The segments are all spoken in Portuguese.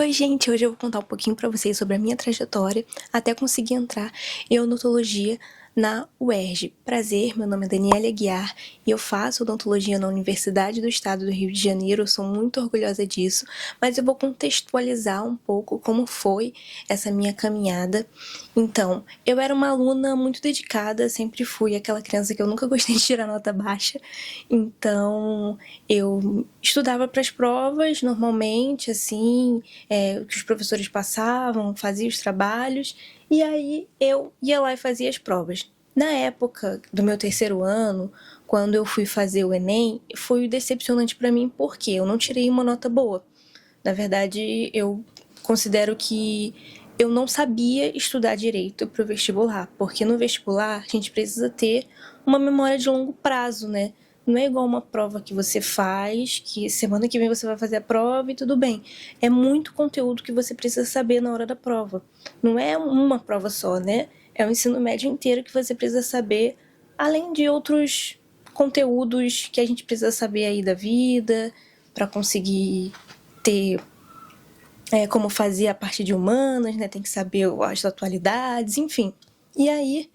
Oi, gente! Hoje eu vou contar um pouquinho pra vocês sobre a minha trajetória até conseguir entrar em odontologia na UERJ. Prazer, meu nome é Daniela Aguiar e eu faço odontologia na Universidade do Estado do Rio de Janeiro. Eu sou muito orgulhosa disso, mas eu vou contextualizar um pouco como foi essa minha caminhada. Então, eu era uma aluna muito dedicada, sempre fui aquela criança que eu nunca gostei de tirar nota baixa. Então, eu estudava para as provas normalmente, assim, que os professores passavam, fazia os trabalhos, e aí eu ia lá e fazia as provas. Na época do meu terceiro ano, quando eu fui fazer o Enem, foi decepcionante para mim porque eu não tirei uma nota boa. Na verdade, eu considero que eu não sabia estudar direito para o vestibular, porque no vestibular a gente precisa ter uma memória de longo prazo, né? Não é igual uma prova que você faz, que semana que vem você vai fazer a prova e tudo bem. É muito conteúdo que você precisa saber na hora da prova. Não é uma prova só, né? É o ensino médio inteiro que você precisa saber, além de outros conteúdos que a gente precisa saber aí da vida, para conseguir ter como fazer a parte de humanas, né? Tem que saber as atualidades, enfim. E aí,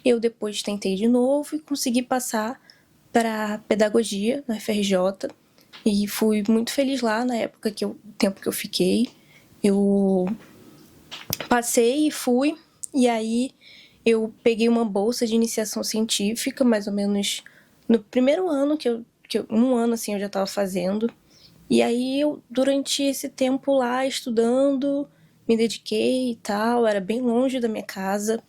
eu depois tentei de novo e consegui passar para pedagogia na FRJ e fui muito feliz lá na época tempo que eu fiquei. Eu passei e fui, e aí eu peguei uma bolsa de iniciação científica, mais ou menos no primeiro ano um ano assim eu já estava fazendo. E aí eu, durante esse tempo lá estudando, me dediquei e tal, era bem longe da minha casa.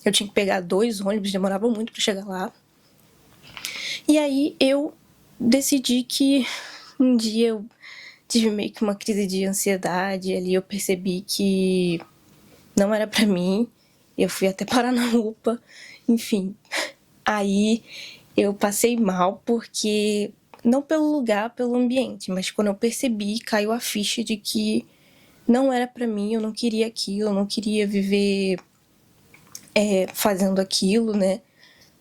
Eu tinha que pegar 2 ônibus, demorava muito para chegar lá. E aí eu decidi que um dia eu tive meio que uma crise de ansiedade, ali eu percebi que não era pra mim, eu fui até parar na UPA, enfim. Aí eu passei mal porque, não pelo lugar, pelo ambiente, mas quando eu percebi, caiu a ficha de que não era pra mim, eu não queria aquilo, eu não queria viver fazendo aquilo, né,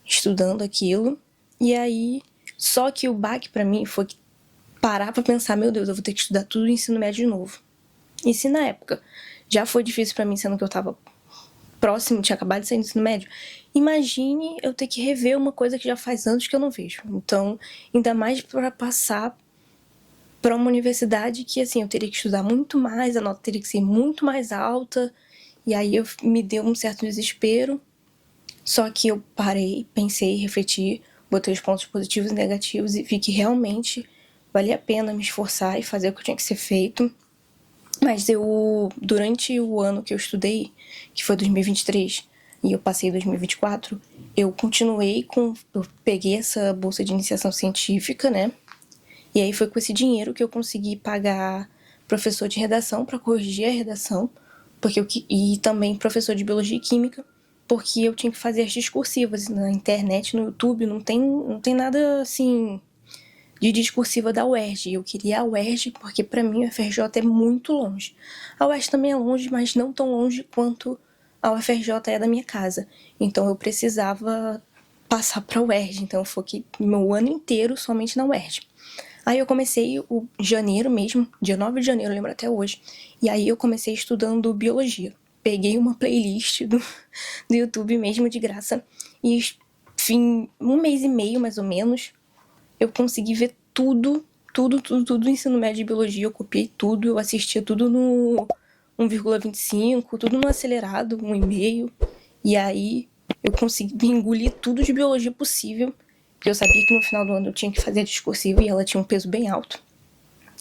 estudando aquilo. E aí, só que o baque pra mim foi parar pra pensar, meu Deus, eu vou ter que estudar tudo o ensino médio de novo. E se na época já foi difícil pra mim, sendo que eu tava próximo, tinha acabado de sair do ensino médio, imagine eu ter que rever uma coisa que já faz anos que eu não vejo. Então, ainda mais pra passar pra uma universidade que, assim, eu teria que estudar muito mais, a nota teria que ser muito mais alta, e aí me deu um certo desespero. Só que eu parei, pensei, refleti, botei os pontos positivos e negativos e vi que realmente valia a pena me esforçar e fazer o que tinha que ser feito. Mas durante o ano que eu estudei, que foi 2023, e eu passei 2024, eu peguei essa bolsa de iniciação científica, né? E aí foi com esse dinheiro que eu consegui pagar professor de redação para corrigir a redação, e também professor de biologia e química, porque eu tinha que fazer as discursivas na internet, no YouTube, não tem nada assim de discursiva da UERJ. Eu queria a UERJ porque para mim o FRJ é muito longe. A UERJ também é longe, mas não tão longe quanto a UFRJ é da minha casa. Então eu precisava passar para a UERJ, então eu foquei meu ano inteiro somente na UERJ. Aí eu comecei o janeiro mesmo, dia 9 de janeiro, eu lembro até hoje. E aí eu comecei estudando biologia. Peguei uma playlist do YouTube mesmo, de graça. E, enfim, 1 mês e meio, mais ou menos, eu consegui ver tudo do ensino médio de biologia. Eu copiei tudo, eu assistia tudo no 1,25, tudo no acelerado, 1,5. E aí eu consegui engolir tudo de biologia possível, porque eu sabia que no final do ano eu tinha que fazer a discursiva e ela tinha um peso bem alto.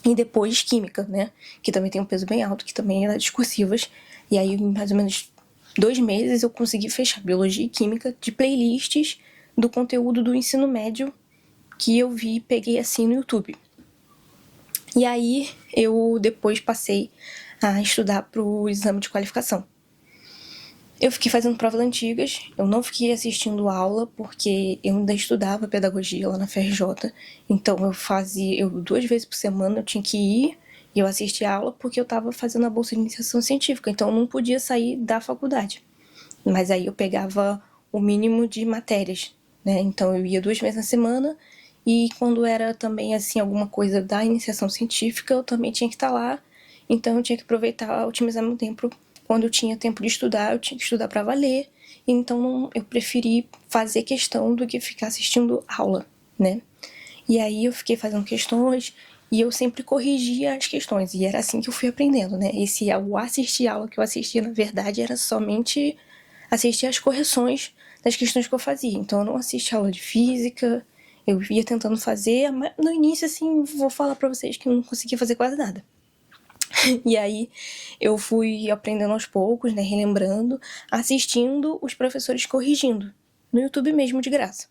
E depois química, né, que também tem um peso bem alto, que também era discursivas. E aí, em mais ou menos 2 meses, eu consegui fechar biologia e química de playlists do conteúdo do ensino médio que eu vi e peguei assim no YouTube. E aí eu depois passei a estudar para o exame de qualificação. Eu fiquei fazendo provas antigas, eu não fiquei assistindo aula, porque eu ainda estudava pedagogia lá na FRJ. Então eu 2 vezes por semana eu tinha que ir e eu assistia aula porque eu estava fazendo a bolsa de iniciação científica, então eu não podia sair da faculdade. Mas aí eu pegava o mínimo de matérias, né? Então eu ia 2 vezes na semana, e quando era também assim alguma coisa da iniciação científica, eu também tinha que estar lá. Então eu tinha que aproveitar, otimizar meu tempo. Quando eu tinha tempo de estudar, eu tinha que estudar para valer. Então eu preferi fazer questão do que ficar assistindo aula, né? E aí eu fiquei fazendo questões e eu sempre corrigia as questões. E era assim que eu fui aprendendo, né? O assistir aula que eu assistia, na verdade, era somente assistir as correções das questões que eu fazia. Então eu não assistia aula de física, eu ia tentando fazer, mas no início, assim, vou falar pra vocês que eu não conseguia fazer quase nada. E aí eu fui aprendendo aos poucos, né, relembrando, assistindo os professores corrigindo, no YouTube mesmo, de graça.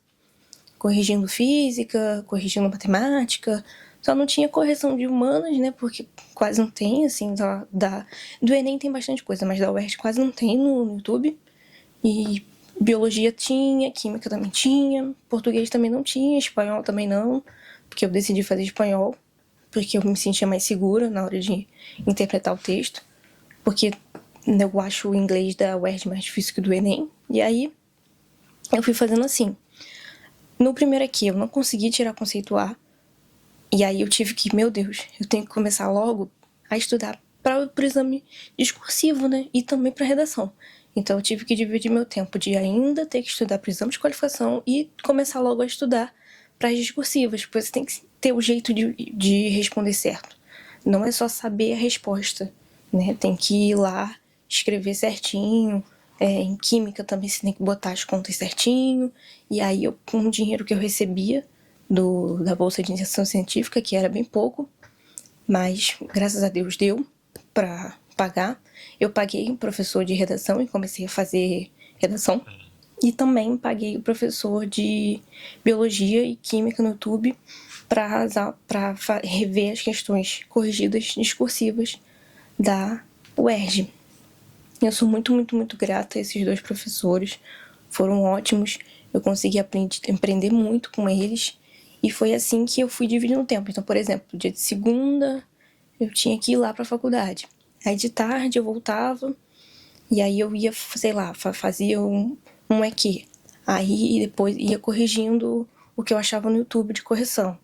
Corrigindo física, corrigindo matemática, só não tinha correção de humanas, né, porque quase não tem, assim, do Enem tem bastante coisa, mas da UERJ quase não tem no YouTube. E biologia tinha, química também tinha, português também não tinha, espanhol também não, porque eu decidi fazer espanhol, porque eu me sentia mais segura na hora de interpretar o texto, porque eu acho o inglês da UERJ mais difícil que o do Enem. E aí eu fui fazendo assim. No primeiro aqui eu não consegui tirar conceito A, e aí eu tive que, meu Deus, eu tenho que começar logo a estudar para o exame discursivo, né? E também para redação. Então eu tive que dividir meu tempo de ainda ter que estudar para o exame de qualificação e começar logo a estudar para as discursivas, porque você tem que ter o jeito de responder certo. Não é só saber a resposta, né? Tem que ir lá, escrever certinho. Em química também você tem que botar as contas certinho. E aí, com o dinheiro que eu recebia da Bolsa de Iniciação Científica, que era bem pouco, mas graças a Deus deu para pagar. Eu paguei um professor de redação e comecei a fazer redação. E também paguei o professor de biologia e química no YouTube para rever as questões corrigidas discursivas da UERJ. Eu sou muito, muito, muito grata a esses dois professores. Foram ótimos. Eu consegui aprender muito com eles. E foi assim que eu fui dividindo o tempo. Então, por exemplo, dia de segunda eu tinha que ir lá para a faculdade. Aí de tarde eu voltava e aí eu ia, sei lá, fazia um EQ. Aí depois ia corrigindo o que eu achava no YouTube de correção.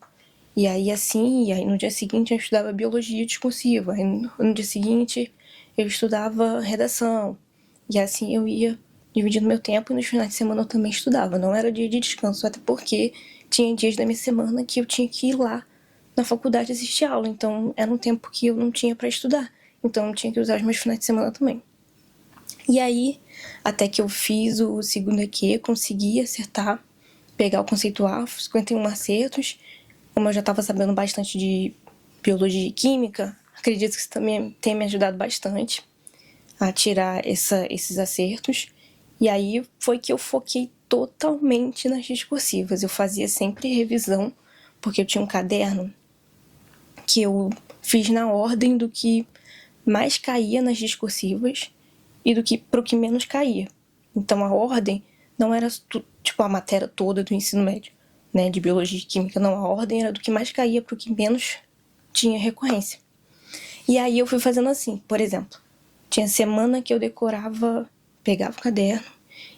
E aí assim, e aí no dia seguinte eu estudava biologia discursiva. Aí no dia seguinte eu estudava redação. E assim eu ia dividindo meu tempo e nos finais de semana eu também estudava. Não era dia de descanso, até porque tinha dias da minha semana que eu tinha que ir lá na faculdade assistir aula. Então era um tempo que eu não tinha para estudar. Então eu tinha que usar os meus finais de semana também. E aí, até que eu fiz o segundo EQ, consegui acertar, pegar o conceito A, 51 acertos. Como eu já estava sabendo bastante de biologia e química, acredito que isso também tem me ajudado bastante a tirar esses acertos. E aí foi que eu foquei totalmente nas discursivas. Eu fazia sempre revisão, porque eu tinha um caderno que eu fiz na ordem do que mais caía nas discursivas e do que pro que menos caía. Então a ordem não era tipo a matéria toda do ensino médio, né, de biologia e química, não, a ordem era do que mais caía pro que menos tinha recorrência. E aí eu fui fazendo assim, por exemplo, tinha semana que eu decorava, pegava o caderno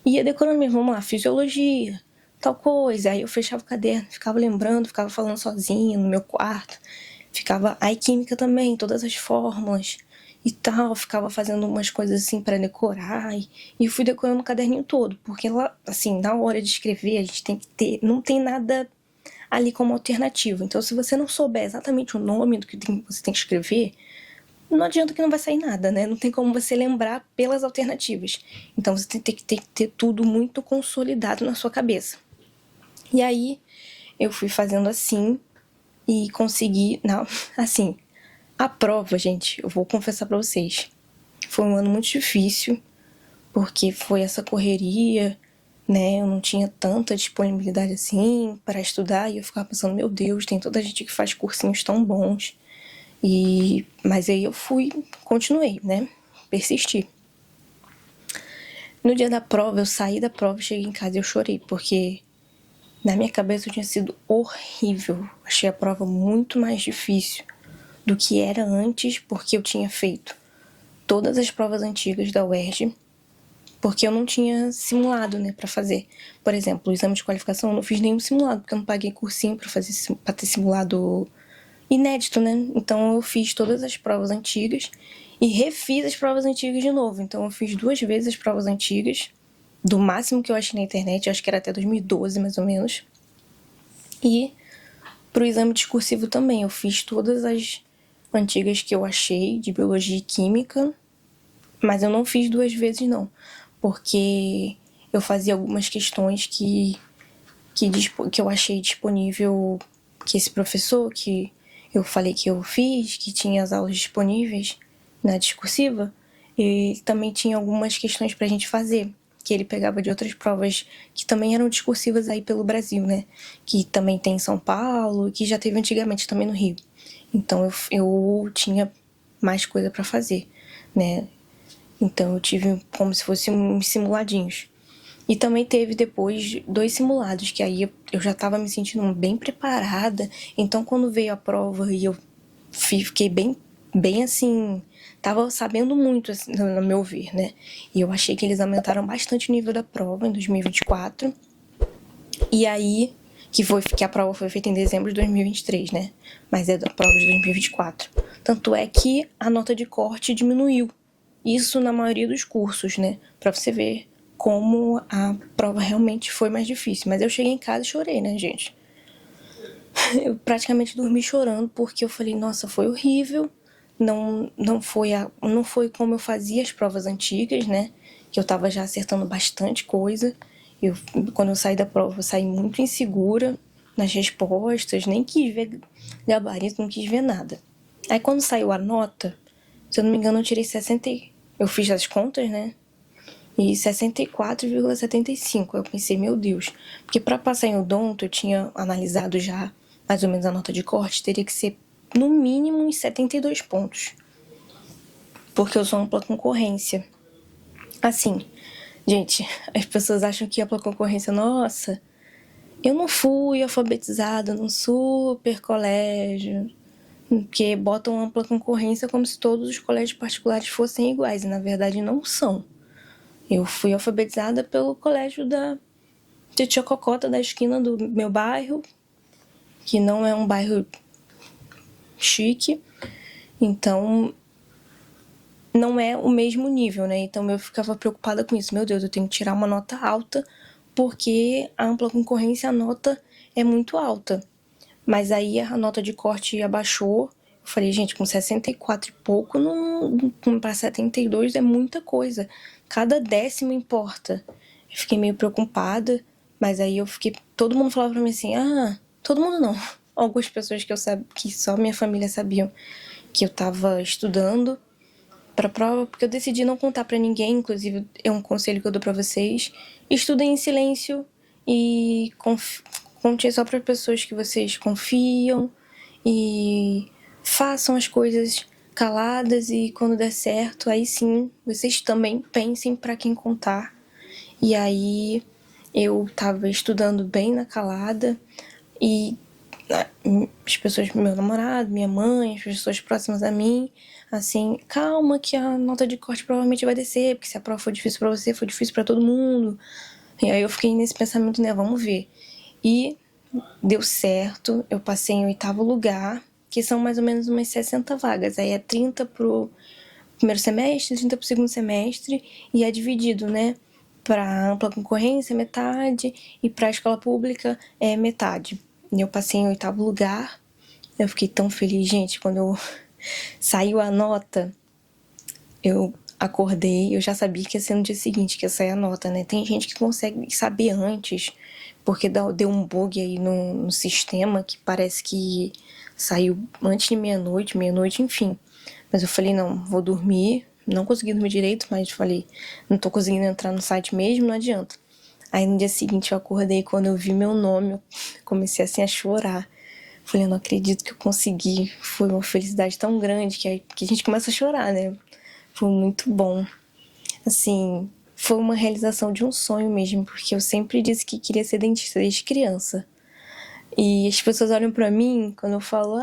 e ia decorando mesmo, vamos lá, fisiologia, tal coisa. Aí eu fechava o caderno, ficava lembrando, ficava falando sozinha no meu quarto. Ficava aí química também, todas as fórmulas e tal, ficava fazendo umas coisas assim para decorar e fui decorando o caderninho todo, porque lá, assim, na hora de escrever a gente tem que ter, não tem nada ali como alternativa. Então se você não souber exatamente o nome do que você tem que escrever, não adianta que não vai sair nada, né? Não tem como você lembrar pelas alternativas. Então você tem que ter tudo muito consolidado na sua cabeça. E aí eu fui fazendo assim e consegui, não, assim, a prova, gente, eu vou confessar pra vocês, foi um ano muito difícil, porque foi essa correria, né, eu não tinha tanta disponibilidade assim para estudar, e eu ficava pensando, meu Deus, tem toda gente que faz cursinhos tão bons, mas aí eu continuei, né, persisti. No dia da prova, eu saí da prova, cheguei em casa e eu chorei, porque na minha cabeça tinha sido horrível. Achei a prova muito mais difícil do que era antes, porque eu tinha feito todas as provas antigas da UERJ, porque eu não tinha simulado, né, para fazer. Por exemplo, o exame de qualificação eu não fiz nenhum simulado, porque eu não paguei cursinho para ter simulado inédito, né? Então eu fiz todas as provas antigas e refiz as provas antigas de novo. Então eu fiz 2 vezes as provas antigas, do máximo que eu achei na internet, eu acho que era até 2012 mais ou menos. E pro exame discursivo também, eu fiz todas as antigas que eu achei, de biologia e química, mas eu não fiz 2 vezes não, porque eu fazia algumas questões que eu achei disponível, que esse professor que eu falei que eu fiz, que tinha as aulas disponíveis na discursiva, e também tinha algumas questões pra gente fazer, que ele pegava de outras provas que também eram discursivas aí pelo Brasil, né? Que também tem em São Paulo, que já teve antigamente também no Rio. Então eu tinha mais coisa pra fazer, né? Então eu tive como se fossem uns simuladinhos. E também teve depois 2 simulados, que aí eu já estava me sentindo bem preparada. Então quando veio a prova e eu fiquei bem assim, tava sabendo muito, assim, no meu ver, né? E eu achei que eles aumentaram bastante o nível da prova em 2024. E aí, que a prova foi feita em dezembro de 2023, né? Mas é da prova de 2024. Tanto é que a nota de corte diminuiu. Isso na maioria dos cursos, né? Pra você ver como a prova realmente foi mais difícil. Mas eu cheguei em casa e chorei, né, gente? Eu praticamente dormi chorando porque eu falei, nossa, foi horrível. Não foi como eu fazia as provas antigas, né? Que eu tava já acertando bastante coisa. Quando eu saí da prova, eu saí muito insegura nas respostas, nem quis ver gabarito, não quis ver nada. Aí quando saiu a nota, se eu não me engano, eu tirei 60. Eu fiz as contas, né? E 64,75. Eu pensei, meu Deus. Porque para passar em odonto, eu tinha analisado já mais ou menos a nota de corte, teria que ser no mínimo uns 72 pontos. Porque eu sou ampla concorrência. Assim, gente, as pessoas acham que ampla concorrência, nossa, eu não fui alfabetizada num super colégio, porque botam ampla concorrência como se todos os colégios particulares fossem iguais, e na verdade não são. Eu fui alfabetizada pelo colégio da Titia Cocota da esquina do meu bairro, que não é um bairro chique, então não é o mesmo nível, né? Então eu ficava preocupada com isso. Meu Deus, eu tenho que tirar uma nota alta, porque a ampla concorrência, a nota é muito alta. Mas aí a nota de corte abaixou. Eu falei, gente, com 64 e pouco, para 72 é muita coisa. Cada décimo importa. Eu fiquei meio preocupada, mas aí eu fiquei... Todo mundo falava pra mim assim, todo mundo não. Algumas pessoas que só minha família sabiam que eu tava estudando pra prova, porque eu decidi não contar pra ninguém, inclusive é um conselho que eu dou pra vocês. Estudem em silêncio e conte só para pessoas que vocês confiam e façam as coisas caladas, e quando der certo, aí sim, vocês também pensem para quem contar. E aí eu tava estudando bem na calada e as pessoas, meu namorado, minha mãe, as pessoas próximas a mim, assim, calma que a nota de corte provavelmente vai descer, porque se a prova for difícil pra você, for difícil pra todo mundo. E aí eu fiquei nesse pensamento, né, vamos ver. E deu certo, eu passei em 8º lugar, que são mais ou menos umas 60 vagas. Aí é 30 pro primeiro semestre, 30 pro segundo semestre, e é dividido, né? Para ampla concorrência, metade, e para a escola pública é metade. E eu passei em 8º lugar. Eu fiquei tão feliz, gente, quando eu saiu a nota, eu acordei, eu já sabia que ia ser no dia seguinte que ia sair a nota, né? Tem gente que consegue saber antes, porque deu um bug aí no sistema, que parece que saiu antes de meia-noite, enfim. Mas eu falei, não, vou dormir. Não consegui dormir direito, mas falei, não tô conseguindo entrar no site mesmo, não adianta. Aí no dia seguinte eu acordei, quando eu vi meu nome, eu comecei assim a chorar. Falei, eu não acredito que eu consegui. Foi uma felicidade tão grande que a gente começa a chorar, né? Foi muito bom. Assim, foi uma realização de um sonho mesmo, porque eu sempre disse que queria ser dentista desde criança. E as pessoas olham pra mim quando eu falo,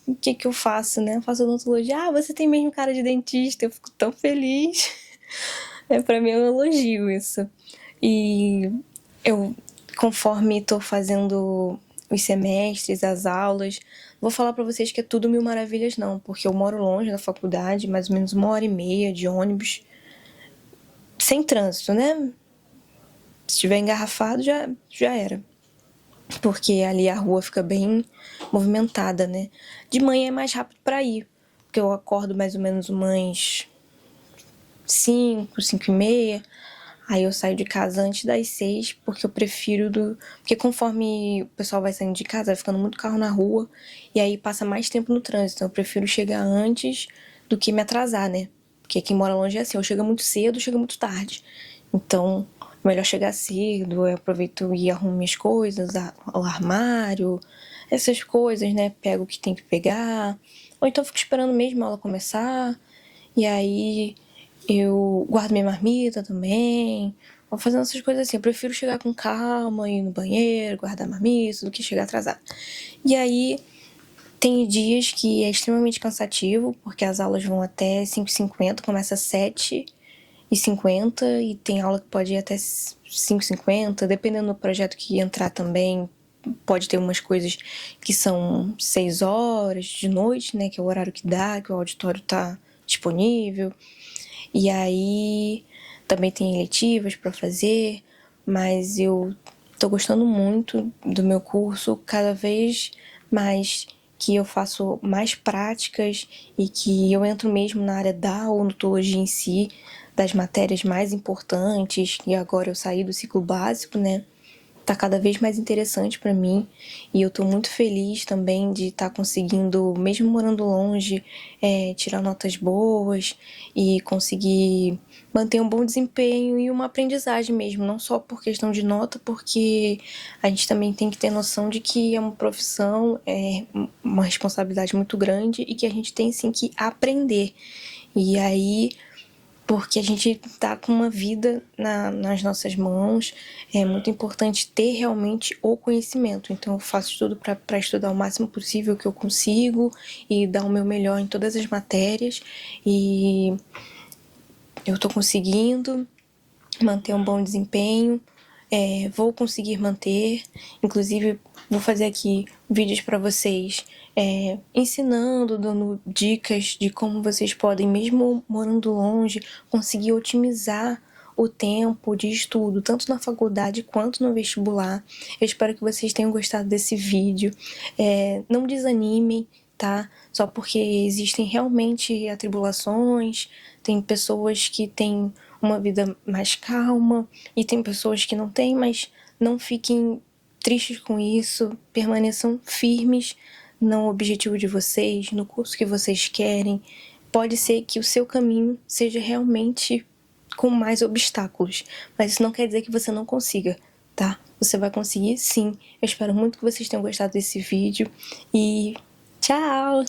o que eu faço, né? Eu faço odontologia. Você tem mesmo cara de dentista. Eu fico tão feliz. Pra mim é um elogio isso. E eu, conforme tô fazendo os semestres, as aulas. Vou falar pra vocês que é tudo mil maravilhas não, porque eu moro longe da faculdade, mais ou menos 1h30 de ônibus, sem trânsito, né? Se estiver engarrafado, já era. Porque ali a rua fica bem movimentada, né? De manhã é mais rápido pra ir, porque eu acordo mais ou menos umas 5, 5h30. Aí eu saio de casa antes das 6, porque eu prefiro Porque conforme o pessoal vai saindo de casa, vai ficando muito carro na rua, e aí passa mais tempo no trânsito. Então eu prefiro chegar antes do que me atrasar, né? Porque quem mora longe é assim, ou chega muito cedo ou chega muito tarde. Então, melhor chegar cedo, eu aproveito e arrumo minhas coisas, o armário, essas coisas, né? Pego o que tem que pegar. Ou então fico esperando mesmo a aula começar, e aí eu guardo minha marmita também. Vou fazendo essas coisas assim. Eu prefiro chegar com calma, ir no banheiro, guardar a marmita, do que chegar atrasado. E aí, tem dias que é extremamente cansativo, porque as aulas vão até 5h50, começa às 7h50 e tem aula que pode ir até 5h50, dependendo do projeto que entrar também. Pode ter umas coisas que são 6 horas de noite, né, que é o horário que dá, que o auditório tá disponível. E aí também tem eletivas para fazer, mas eu tô gostando muito do meu curso, cada vez mais que eu faço mais práticas e que eu entro mesmo na área da odontologia em si, das matérias mais importantes, e agora eu saí do ciclo básico, né? Tá cada vez mais interessante para mim, e eu tô muito feliz também de estar conseguindo, mesmo morando longe, tirar notas boas e conseguir manter um bom desempenho e uma aprendizagem mesmo, não só por questão de nota, porque a gente também tem que ter noção de que é uma profissão, é uma responsabilidade muito grande e que a gente tem sim que aprender. E aí, porque a gente tá com uma vida nas nossas mãos, é muito importante ter realmente o conhecimento. Então eu faço tudo para estudar o máximo possível que eu consigo e dar o meu melhor em todas as matérias, e eu tô conseguindo manter um bom desempenho, vou conseguir manter, inclusive vou fazer aqui vídeos para vocês ensinando, dando dicas de como vocês podem, mesmo morando longe, conseguir otimizar o tempo de estudo, tanto na faculdade quanto no vestibular. Eu espero que vocês tenham gostado desse vídeo. Não desanimem, tá? Só porque existem realmente atribulações, tem pessoas que têm uma vida mais calma e tem pessoas que não têm, mas não fiquem tristes com isso, permaneçam firmes no objetivo de vocês, no curso que vocês querem. Pode ser que o seu caminho seja realmente com mais obstáculos, mas isso não quer dizer que você não consiga, tá? Você vai conseguir sim. Eu espero muito que vocês tenham gostado desse vídeo e tchau!